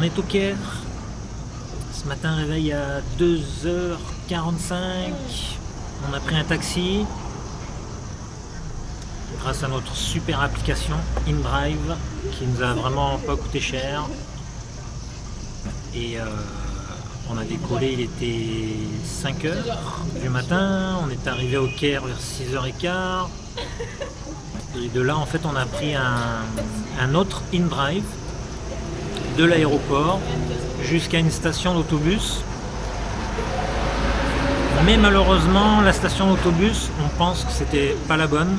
On est au Caire. Ce matin, réveil à 2h45. On a pris un taxi. Grâce à notre super application InDrive qui nous a vraiment pas coûté cher. Et on a décollé, il était 5h du matin. On est arrivé au Caire vers 6h15. Et de là, en fait, on a pris un autre InDrive de l'aéroport jusqu'à une station d'autobus. Mais malheureusement, la station d'autobus, on pense que c'était pas la bonne.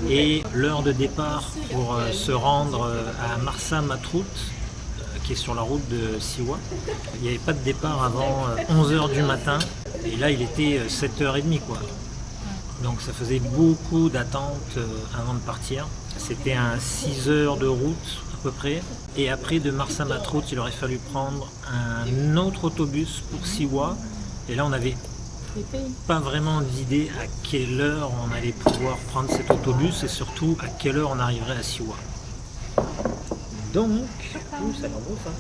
Et l'heure de départ pour se rendre à Marsa Matrout, qui est sur la route de Siwa, il n'y avait pas de départ avant 11h du matin. Et là, il était 7h30, quoi. Donc ça faisait beaucoup d'attente avant de partir. C'était un 6 heures de route à peu près. Et après de Marsa Matrout, il aurait fallu prendre un autre autobus pour Siwa. Et là, on n'avait pas vraiment d'idée à quelle heure on allait pouvoir prendre cet autobus et surtout à quelle heure on arriverait à Siwa. Donc, ça a l'air beau ça.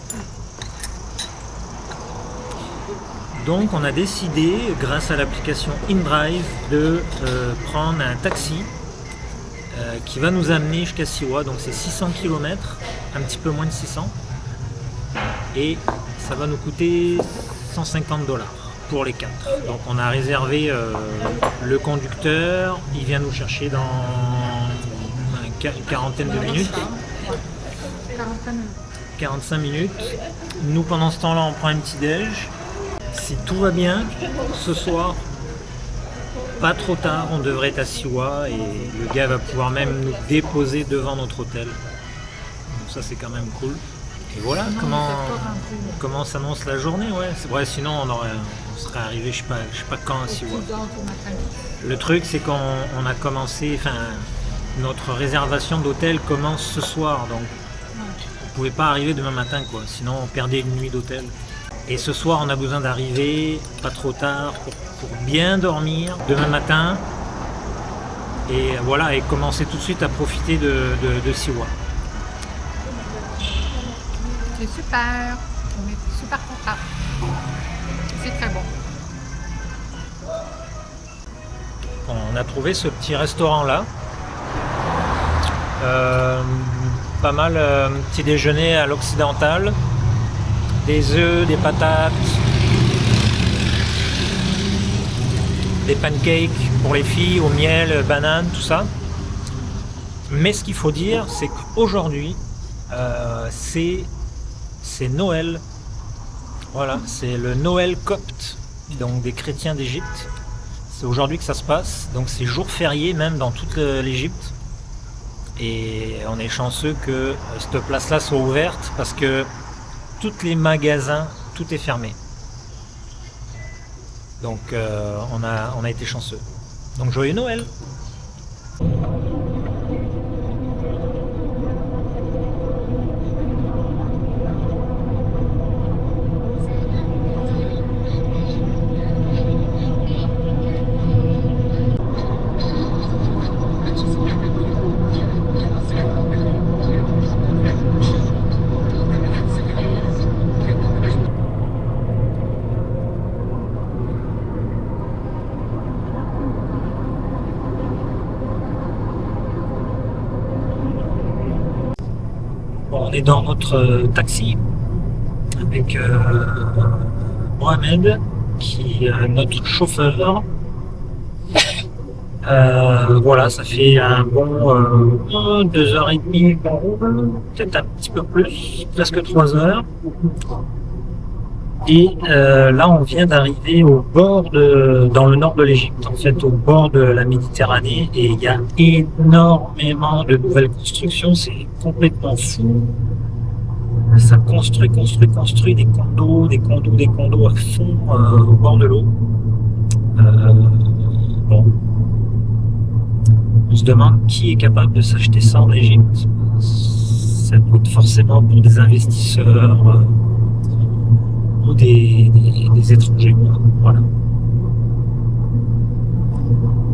Donc on a décidé, grâce à l'application InDrive, de prendre un taxi qui va nous amener jusqu'à Siwa. Donc c'est 600 km, un petit peu moins de 600. Et ça va nous coûter $150 pour les 4. Donc on a réservé le conducteur, il vient nous chercher dans une quarantaine de minutes. 45 minutes. Nous pendant ce temps-là on prend un petit déj. Si tout va bien, ce soir, pas trop tard, on devrait être à Siwa et le gars va pouvoir même nous déposer devant notre hôtel. Donc ça c'est quand même cool. Et voilà comment s'annonce la journée. Ouais, c'est vrai, sinon on serait arrivé je sais pas quand à Siwa. Le truc c'est qu'on a commencé, notre réservation d'hôtel commence ce soir, donc on pouvait pas arriver demain matin quoi, sinon on perdait une nuit d'hôtel. Et ce soir, on a besoin d'arriver pas trop tard pour bien dormir demain matin. Et voilà, et commencer tout de suite à profiter de Siwa. C'est super. On est super contents. C'est très bon. On a trouvé ce petit restaurant là. Pas mal petit déjeuner à l'occidental. Des œufs, des patates, des pancakes pour les filles, au miel, banane, tout ça. Mais ce qu'il faut dire, c'est qu'aujourd'hui, c'est Noël. Voilà, c'est le Noël copte, donc des chrétiens d'Égypte. C'est aujourd'hui que ça se passe, donc c'est jour férié même dans toute l'Égypte. Et on est chanceux que cette place-là soit ouverte parce que tous les magasins, tout est fermé. Donc on a été chanceux. Donc joyeux Noël! On est dans notre taxi avec Mohamed qui est notre chauffeur. Voilà, ça fait un bon 2h30, peut-être un petit peu plus, presque 3 heures. Et là, on vient d'arriver dans le nord de l'Égypte, en fait, au bord de la Méditerranée, et il y a énormément de nouvelles constructions, c'est complètement fou. Ça construit des condos à fond au bord de l'eau. Bon. On se demande qui est capable de s'acheter ça en Égypte. Ça doit être forcément pour des investisseurs. Ou des étrangers. Voilà.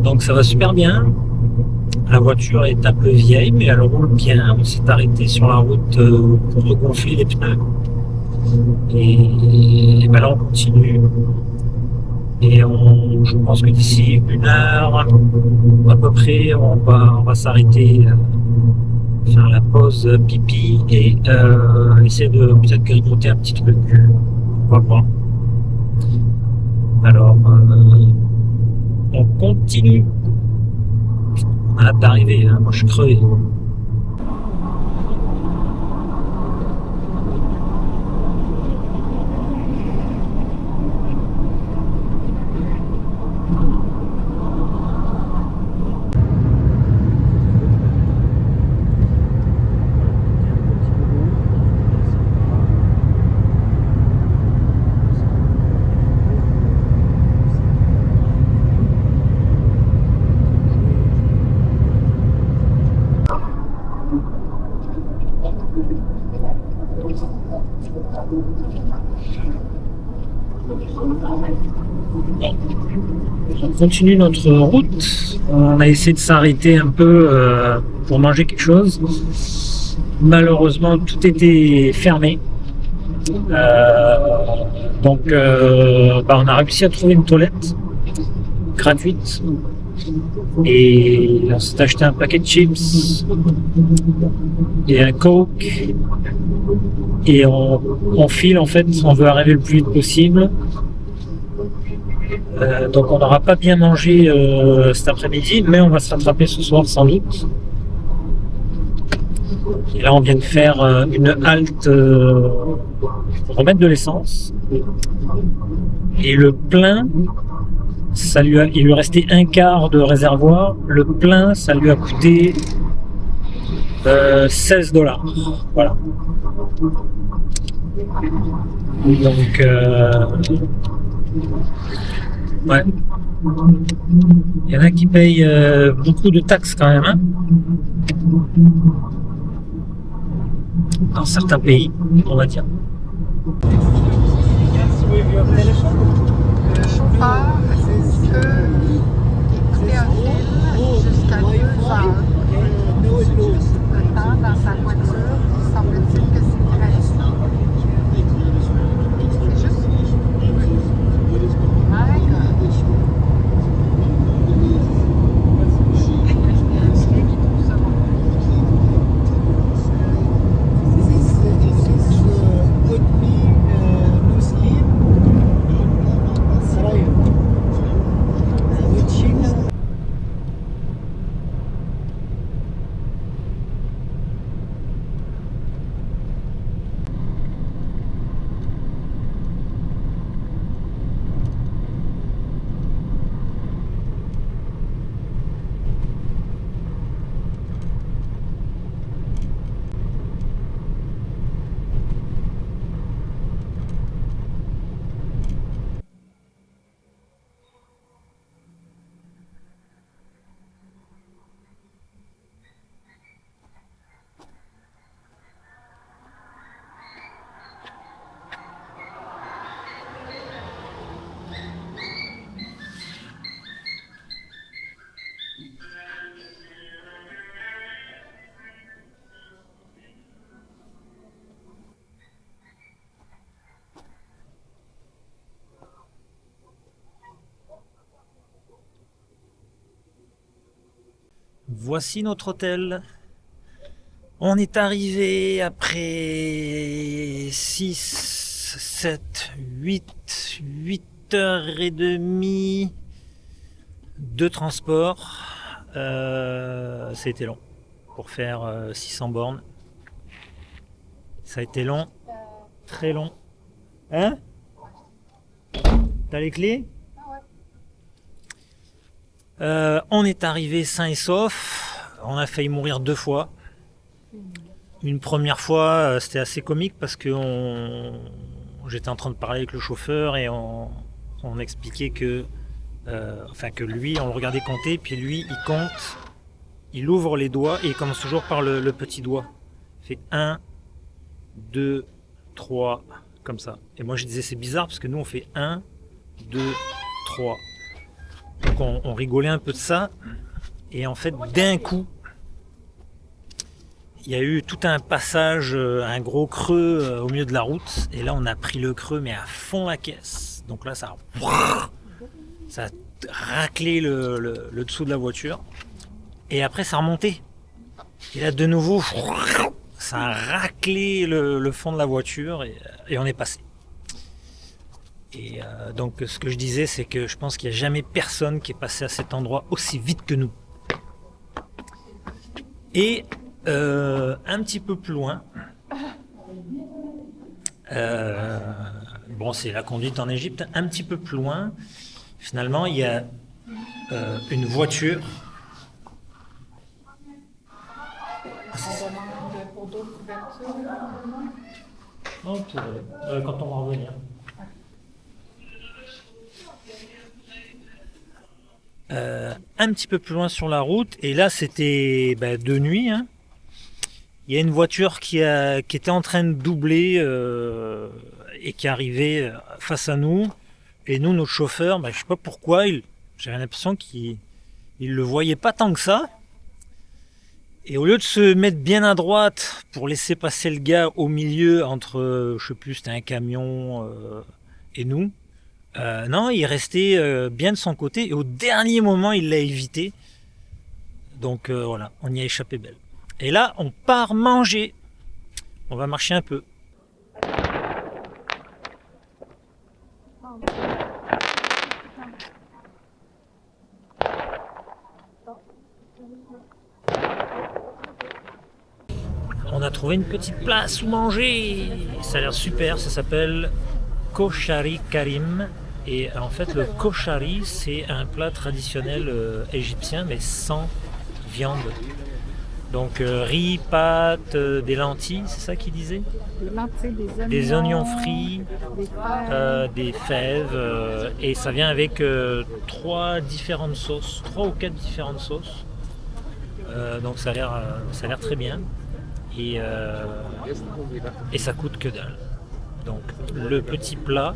Donc ça va super bien. La voiture est un peu vieille, mais elle roule bien. On s'est arrêté sur la route pour regonfler les pneus. Et ben là on continue. Et je pense que d'ici 1 heure à peu près, on va s'arrêter, faire la pause pipi et essayer de peut-être grignoter un petit truc. On va voir. Alors, on continue. On a hâte d'arriver, hein. Moi je suis crevé. On continue notre route. On a essayé de s'arrêter un peu pour manger quelque chose. Malheureusement, tout était fermé. Donc, on a réussi à trouver une toilette gratuite. Et on s'est acheté un paquet de chips et un Coke. Et on file en fait, on veut arriver le plus vite possible. Donc on n'aura pas bien mangé cet après-midi, mais on va se rattraper ce soir sans doute. Et là on vient de faire une halte pour remettre de l'essence. Et le plein, il lui restait 1/4 de réservoir. Le plein, ça lui a coûté $16. Voilà. Donc ouais. Il y en a qui payent beaucoup de taxes quand même, hein, dans certains pays, on va dire. Le chauffeur peut écouter un film jusqu'à 2 heures. Le temps dans sa voiture, semble-t-il que c'est gratuit. C'est juste. My God. Voici notre hôtel. On est arrivé après 6, 7, 8 heures et demie de transport. Ça a été long pour faire 600 bornes. Ça a été long, très long. Hein? T'as les clés? On est arrivé sain et sauf. On a failli mourir 2 fois. Une première fois, c'était assez comique parce que j'étais en train de parler avec le chauffeur et on expliquait que lui, on le regardait compter, puis lui, il compte, il ouvre les doigts et il commence toujours par le petit doigt. Il fait 1, 2, 3, comme ça. Et moi je disais c'est bizarre parce que nous on fait 1, 2, 3. Donc on rigolait un peu de ça. Et en fait d'un coup, il y a eu tout un passage, un gros creux au milieu de la route. Et là, on a pris le creux, mais à fond la caisse. Donc là, ça a raclé le dessous de la voiture. Et après, ça a remonté. Et là, de nouveau, ça a raclé le fond de la voiture et on est passé. Et donc, ce que je disais, c'est que je pense qu'il n'y a jamais personne qui est passé à cet endroit aussi vite que nous. Et un petit peu plus loin, bon, c'est la conduite en Égypte, un petit peu plus loin, finalement, il y a une voiture. On pourrait, quand on va revenir. Un petit peu plus loin sur la route, et là c'était de nuit. Hein. Il y a une voiture qui était en train de doubler et qui arrivait face à nous. Et nous, notre chauffeur, je sais pas pourquoi, j'avais l'impression qu'il le voyait pas tant que ça. Et au lieu de se mettre bien à droite pour laisser passer le gars au milieu entre, je sais plus, c'était un camion et nous, non, il restait bien de son côté et au dernier moment, il l'a évité. Donc voilà, on y a échappé belle. Et là, on part manger. On va marcher un peu. On a trouvé une petite place où manger. Ça a l'air super, ça s'appelle Koshari Karim. Et en fait, le koshari, c'est un plat traditionnel égyptien, mais sans viande. Donc riz, pâtes, des lentilles, c'est ça qu'il disait? Des lentilles, des oignons frits, des fèves, et ça vient avec 3 ou 4 différentes sauces. Donc ça a l'air très bien. Et ça coûte que dalle. Donc le petit plat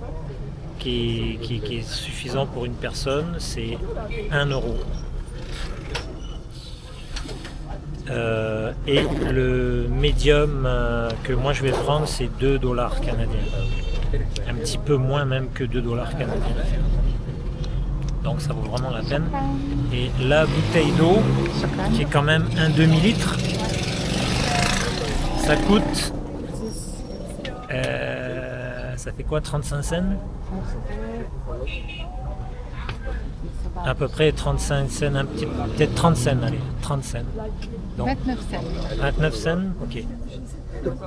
qui est suffisant pour une personne, c'est 1 euro. Et le médium que moi je vais prendre, c'est 2 dollars canadiens. Un petit peu moins même que 2 dollars canadiens. Donc ça vaut vraiment la peine. Et la bouteille d'eau, qui est quand même un demi-litre, ça coûte... ça fait quoi, 35 cents? À peu près 35 cents, peut-être 30 cents, allez, 30 cents. Donc, 29 cents. 29 cents, ok.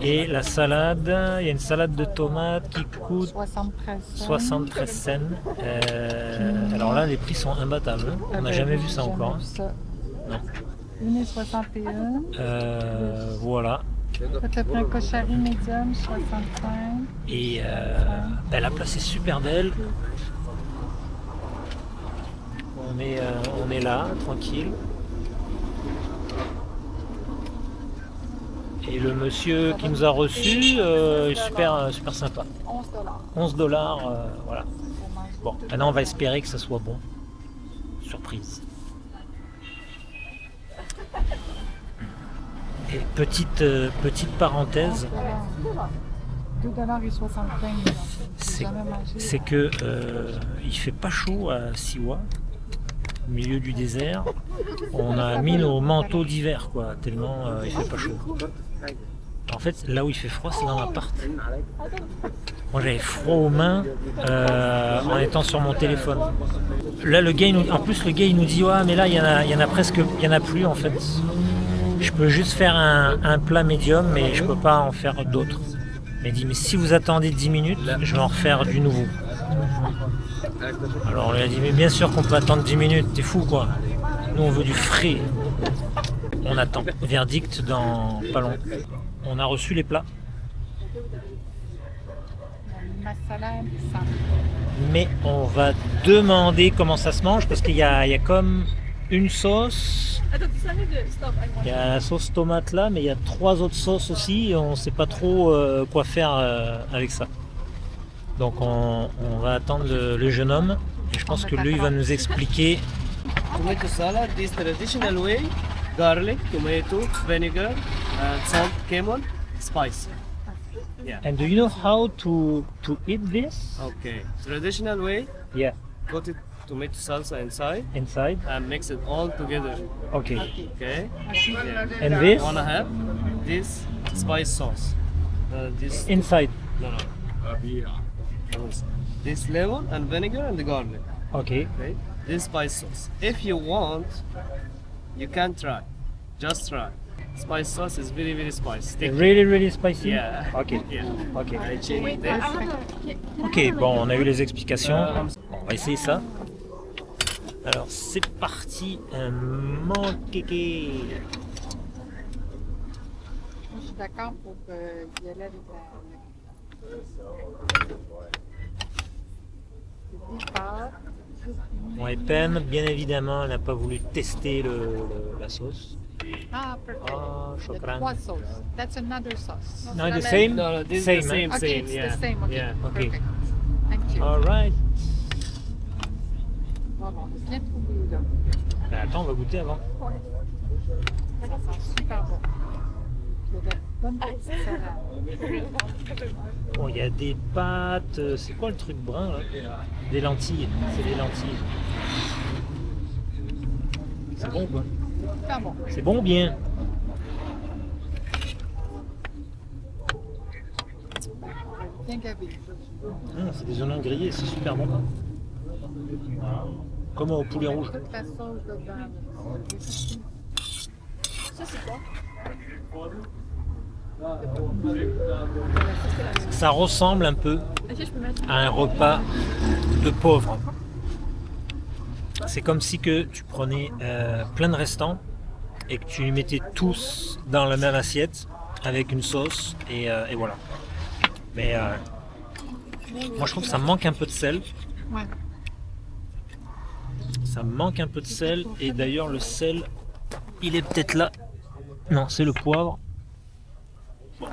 Et la salade, il y a une salade de tomates qui coûte 73 cents. Alors là, les prix sont imbattables. On n'a jamais vu ça encore. Non. 1,61. Voilà. Peut-être un koshari médium, 65. Et la place est super belle. On est là, tranquille. Et le monsieur qui nous a reçus est super sympa. 11 dollars, voilà. Bon, maintenant on va espérer que ça soit bon. Surprise. Et petite parenthèse. 2,75 $. C'est que il fait pas chaud à Siwa, au milieu du désert. On a mis nos manteaux d'hiver, quoi, tellement il fait pas chaud. En fait, là où il fait froid, c'est dans l'appart. Moi, j'avais froid aux mains en étant sur mon téléphone. Là, le gars, il nous dit, ouais, mais là, il y en a plus en fait. Je peux juste faire un plat médium, mais je peux pas en faire d'autres. Mais il dit, mais si vous attendez 10 minutes, je vais en refaire du nouveau. Alors on lui a dit, mais bien sûr qu'on peut attendre 10 minutes, t'es fou quoi. Nous on veut du frais. On attend. Verdict dans pas long. On a reçu les plats. Mais on va demander comment ça se mange parce qu'il y a comme une sauce. Il y a la sauce tomate là, mais il y a 3 autres sauces aussi et on ne sait pas trop quoi faire avec ça. Donc on va attendre le jeune homme et je pense que lui il va nous expliquer. Tomato salad, this traditional way, garlic, tomato, vinegar, Salt, cumin, spice. Yeah. And do you know how to eat this? Okay. Traditional way, Yeah, put it tomato salsa inside inside. and mix it all together. Okay. Okay. Yeah. And this Wanna have this spice sauce. This inside. no. This lemon and vinegar and the garlic. Okay. Okay. This spice sauce. If you want, you can try. Just try. Spice sauce is very very spicy. Really spicy. Yeah. Ok. Yeah. Ok. I change this. Ok. Bon, on a eu les explications. Bon, on va essayer ça. Alors c'est parti. Un manquéké. Je suis d'accord pour y aller avec la... Ouais, Pam, bien évidemment, elle n'a pas voulu tester la sauce. Ah, perfect. Ah, Il y a shukran. 3 sauces. That's another sauce. No, the same? No, this Same, is the same, huh? Okay, same. it's Yeah. the same. Okay, Yeah. Okay. perfect. Thank you. Alright. Bon, on a bien trouvé là. Ben, attends, on va goûter avant. Ça sent super bon. Il y a de la bonne petite salade. Bon, il y a des pâtes. C'est quoi le truc brun là? Des lentilles. C'est des lentilles. C'est bon quoi? Super bon. C'est bon ou bien? Bien gavé. C'est des oignons grillés, c'est super bon. Comme au poulet rouge. Toute la sauce dedans. Ça, c'est quoi? Ça ressemble un peu à un repas de pauvre. C'est comme si que tu prenais plein de restants et que tu les mettais tous dans la même assiette avec une sauce et voilà. Mais moi je trouve que ça manque un peu de sel. Ouais. Ça manque un peu de sel et d'ailleurs le sel il est peut-être là. Non, c'est le poivre. Bon.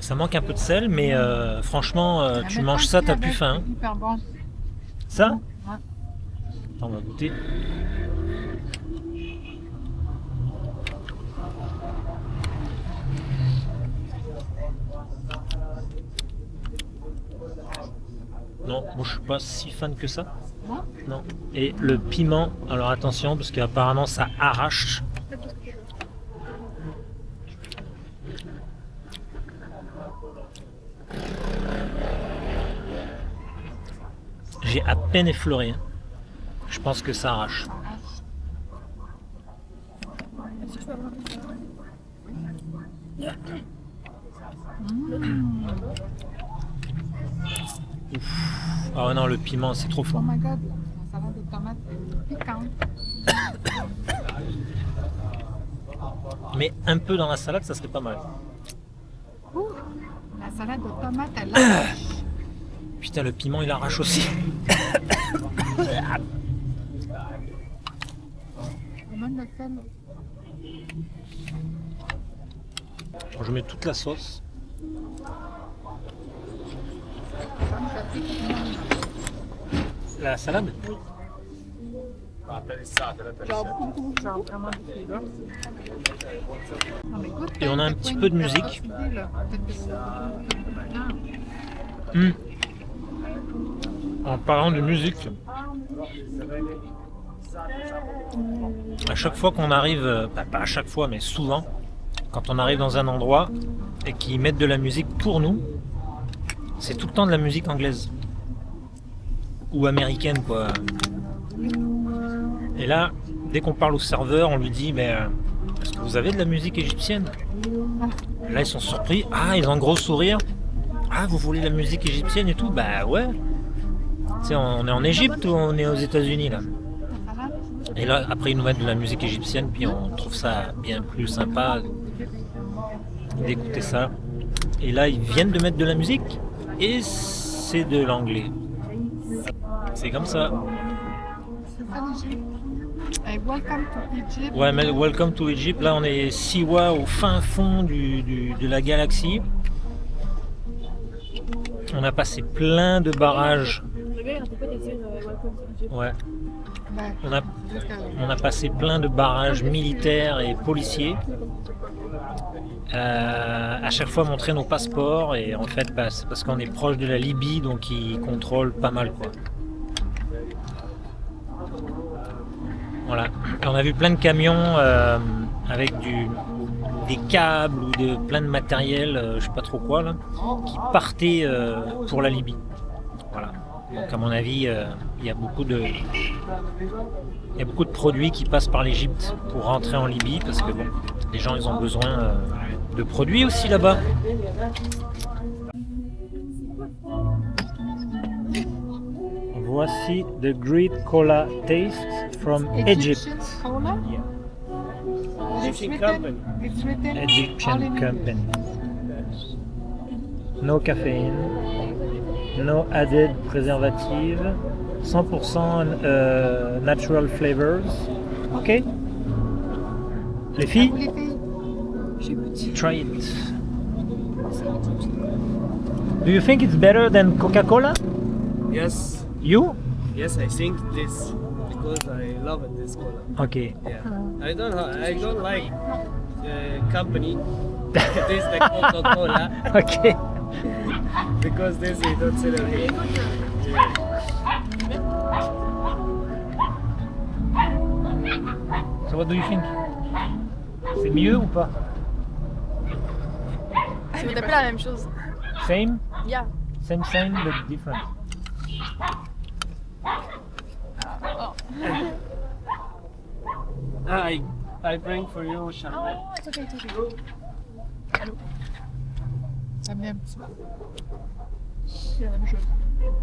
Ça manque un peu de sel mais franchement tu manges ça, t'as plus faim. Hein. Hyper bon. Ça? Ouais. On va goûter. Non, moi je suis pas si fan que ça. Non? Non. Et le piment, alors attention parce qu'apparemment ça arrache. J'ai à peine effleuré. Hein. Je pense que ça arrache. Ah ouais, non, le piment c'est trop Oh fort. my god, la salade de tomates piquante. Mais un peu dans la salade, ça serait pas mal. Ouh, la salade de tomates, elle arrache. Putain, le piment il arrache aussi. Même le sel. Je mets toute la sauce. La salade? Genre beaucoup, genre vraiment beaucoup là. Non, mais écoute, Et on a un t'as petit quoi, peu de une musique. idée, là? Peut-être que c'est- Non. En parlant de musique, à chaque fois qu'on arrive, pas à chaque fois, mais souvent, quand on arrive dans un endroit et qu'ils mettent de la musique pour nous, c'est tout le temps de la musique anglaise ou américaine, quoi. Et là, dès qu'on parle au serveur, on lui dit, mais est-ce que vous avez de la musique égyptienne? Là, ils sont surpris. Ah, ils ont un gros sourire. Ah, vous voulez la musique égyptienne et tout? Bah ouais. Tu sais, on est en Égypte ou on est aux États-Unis là? Et là, après, ils nous mettent de la musique égyptienne, puis on trouve ça bien plus sympa d'écouter ça. Et là, ils viennent de mettre de la musique et c'est de l'anglais. C'est comme ça. C'est ça, l'Égypte. Hey, welcome to Egypt. Ouais, mais welcome to Egypt. Là, on est Siwa au fin fond de la galaxie. On a passé plein de barrages peux te dire welcome to Egypt. Ouais. Ben, On a passé plein de barrages militaires et policiers. À chaque fois montrer nos passeports et en fait bah, c'est parce qu'on est proche de la Libye donc ils contrôlent pas mal quoi. Voilà. Et on a vu plein de camions avec des câbles ou plein de matériel, je sais pas trop quoi là, qui partaient pour la Libye. Voilà. Donc à mon avis il y a beaucoup de produits qui passent par l'Égypte pour rentrer en Libye parce que bon, les gens ils ont besoin de produits aussi là-bas. Voici The Great Cola Taste from Egypt. Egyptian cola. Yeah. It's Egyptian written- company. It's written all Egyptian in company. No caffeine, no added preservative, 100% natural flavors. Ok. Les filles, English. Les filles, try it. Do you think it's better than Coca-Cola? Yes, You? yes, I think this because I love it, this cola. Okay. Yeah, I don't like company. This the Coca-Cola Okay. because this they don't sell it here. So what do you think? C'est mieux ou pas? C'est un peu la même chose. Same? Yeah. Same but different. I bring for you champagne. Oh, it's okay, it's okay. Allô? ça me met un petit peu. C'est la même chose.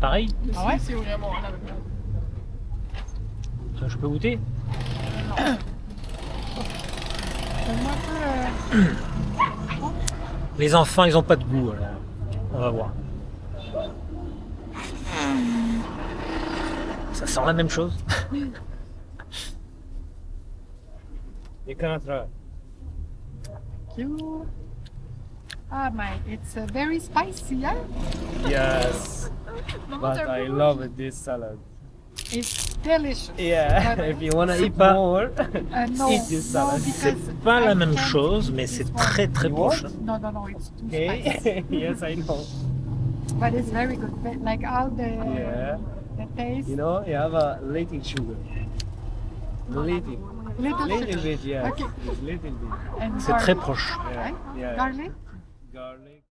Pareil? Ah ouais? C'est vraiment la même chose. Ça, je peux goûter? Donne-moi un peu. Les enfants, ils ont pas de goût, alors on va voir. Ça sent la même chose. You cannot try. Cute. Ah, my, it's very spicy, huh? Yes, but I love it, this salad. It's delicious. Yeah, But, if you wanna C'est eat pas- more, no, eat this no, salad. C'est because pas la I même can't chose, mais eat c'est this très one. très You proche. No, it's too spicy. okay? Yes, I know. But it's very good. Like all Yeah, the taste. you know, you have a little sugar. Little. Little Little sugar. bit, yes. Okay. Little bit. And C'est très garlic, proche. Yeah, right? yeah. Garlic. Garlic.